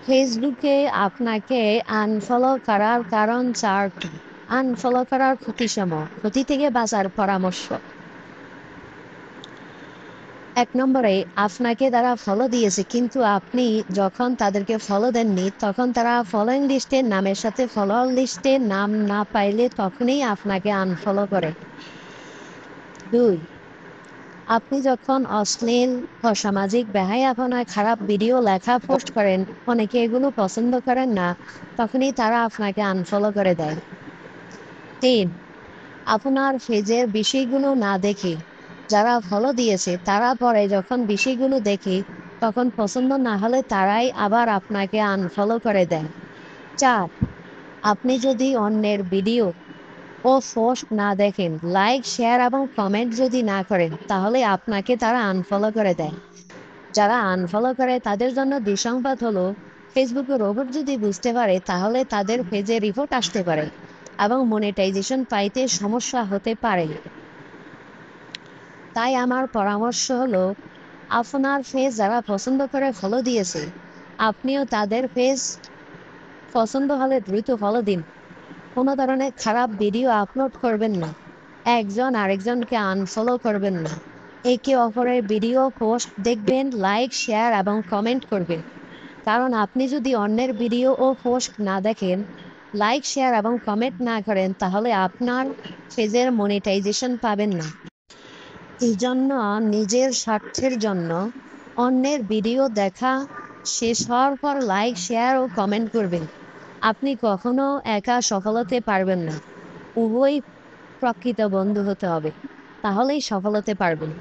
ফেসবুকে আপনাকে আনফলো করার কারণ ৪টি। আনফলো করার ক্ষতিসম, ক্ষতি থেকে বাঁচার পরামর্শ। ১ নম্বরে, আপনাকে তারা ফলো দিয়েছে কিন্তু আপনি যখন তাদেরকে ফলো দেননি তখন তারা ফলোইং লিস্টে নামের সাথে ফলোয়ার লিস্টে নাম না পাইলে তখনই আপনাকে আনফলো করে। ২, আপনি যখন অশ্লীল, অসামাজিক, বেহায়াপনা, খারাপ ভিডিও, লেখা পোস্ট করেন, অনেকে এগুলো পছন্দ করেন না, তখনই তারা আপনাকে আনফলো করে দেয়। ৩, আপনার পেজের বিষয়গুলো না দেখে যারা ফলো দিয়েছে তারা পরে যখন বিষয়গুলো দেখে তখন পছন্দ না হলে তারাই আবার আপনাকে আনফলো করে দেয়। ৪, আপনি যদি অন্যের ভিডিও ও পোস্ট না দেখেন, লাইক, শেয়ার এবং কমেন্ট যদি না করেন, তাহলে আপনাকে তারা আনফলো করে দেয়। যারা আনফলো করে তাদের জন্য দুঃসংবাদ হলো, ফেসবুকের রোবট যদি বুঝতে পারে তাহলে তাদের পেজে রিপোর্ট আসতে পারে এবং মনিটাইজেশন পাইতে সমস্যা হতে পারে। তাই আমার পরামর্শ হলো, আপনার পেজ যারা পছন্দ করে ফলো দিয়েছে, আপনিও তাদের পেজ পছন্দ হলে দ্রুত ফলো দিন। কোনো ধরনের খারাপ ভিডিও আপলোড করবেন না। একজন আরেকজনকে আনফলো করবেন না। একে অপরের ভিডিও পোস্ট দেখবেন, লাইক, শেয়ার এবং কমেন্ট করবেন। কারণ আপনি যদি অন্যের ভিডিও ও পোস্ট না দেখেন, লাইক, শেয়ার এবং কমেন্ট না করেন, তাহলে আপনার পেজের মনিটাইজেশন পাবেন না। এজন্য নিজের স্বার্থের জন্য অন্যের ভিডিও দেখা শেষ হওয়ার পর লাইক, শেয়ার ও কমেন্ট করবেন। আপনি কখনো একা সফল হতে পারবেন না। উভয়ই প্রকৃত বন্ধু হতে হবে। তাহলেই সফল হতে পারবেন।